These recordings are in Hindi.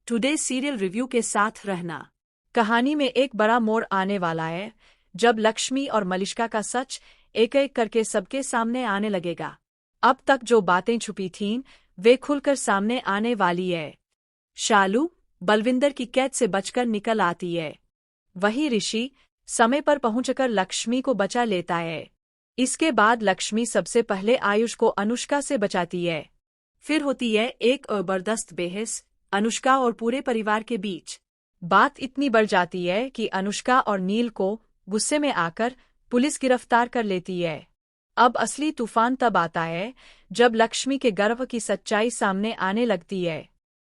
टुडे सीरियल रिव्यू के साथ रहना। कहानी में एक बड़ा मोड़ आने वाला है जब लक्ष्मी और मलिष्का का सच एक एक करके सबके सामने आने लगेगा। अब तक जो बातें छुपी थीं वे खुलकर सामने आने वाली है। शालू बलविंदर की कैद से बचकर निकल आती है। वही ऋषि समय पर पहुंचकर लक्ष्मी को बचा लेता है। इसके बाद लक्ष्मी सबसे पहले आयुष को अनुष्का से बचाती है। फिर होती है एक जबरदस्त बहस अनुष्का और पूरे परिवार के बीच। बात इतनी बढ़ जाती है कि अनुष्का और नील को गुस्से में आकर पुलिस गिरफ्तार कर लेती है। अब असली तूफान तब आता है जब लक्ष्मी के गर्भ की सच्चाई सामने आने लगती है।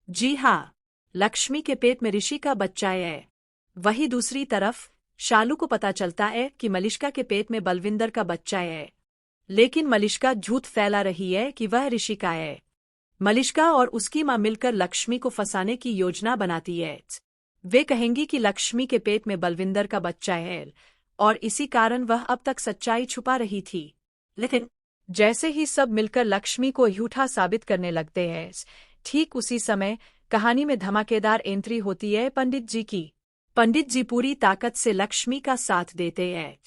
जी हाँ, लक्ष्मी के पेट में ऋषि का बच्चा है। वही दूसरी तरफ शालू को पता चलता है कि मलिष्का के पेट में बलविंदर का बच्चा है। लेकिन मलिष्का झूठ फैला रही है कि वह ऋषि का है। मलिष्का और उसकी मां मिलकर लक्ष्मी को फंसाने की योजना बनाती है। वे कहेंगी कि लक्ष्मी के पेट में बलविंदर का बच्चा है और इसी कारण वह अब तक सच्चाई छुपा रही थी। लेकिन जैसे ही सब मिलकर लक्ष्मी को झूठा साबित करने लगते हैं, ठीक उसी समय कहानी में धमाकेदार एंट्री होती है पंडित जी की। पंडित जी पूरी ताकत से लक्ष्मी का साथ देते हैं।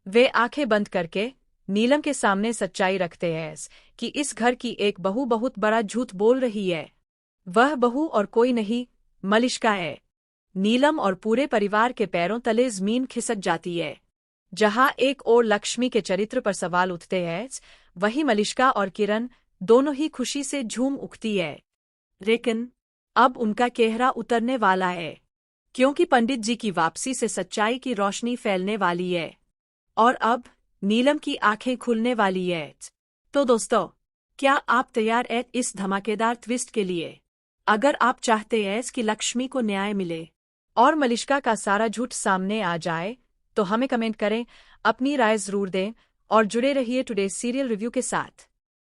वे आंखें बंद करके नीलम के सामने सच्चाई रखते हैं कि इस घर की एक बहू बहुत बड़ा झूठ बोल रही है। वह बहू और कोई नहीं, मलिष्का है। नीलम और पूरे परिवार के पैरों तले जमीन खिसक जाती है। जहां एक और लक्ष्मी के चरित्र पर सवाल उठते हैं, वहीं मलिष्का और किरण दोनों ही खुशी से झूम उठती है। लेकिन अब उनका चेहरा उतरने वाला है, क्योंकि पंडित जी की वापसी से सच्चाई की रोशनी फैलने वाली है और अब नीलम की आंखें खुलने वाली है। तो दोस्तों, क्या आप तैयार हैं इस धमाकेदार ट्विस्ट के लिए? अगर आप चाहते हैं कि लक्ष्मी को न्याय मिले और मलिष्का का सारा झूठ सामने आ जाए, तो हमें कमेंट करें, अपनी राय जरूर दें और जुड़े रहिए टुडे सीरियल रिव्यू के साथ।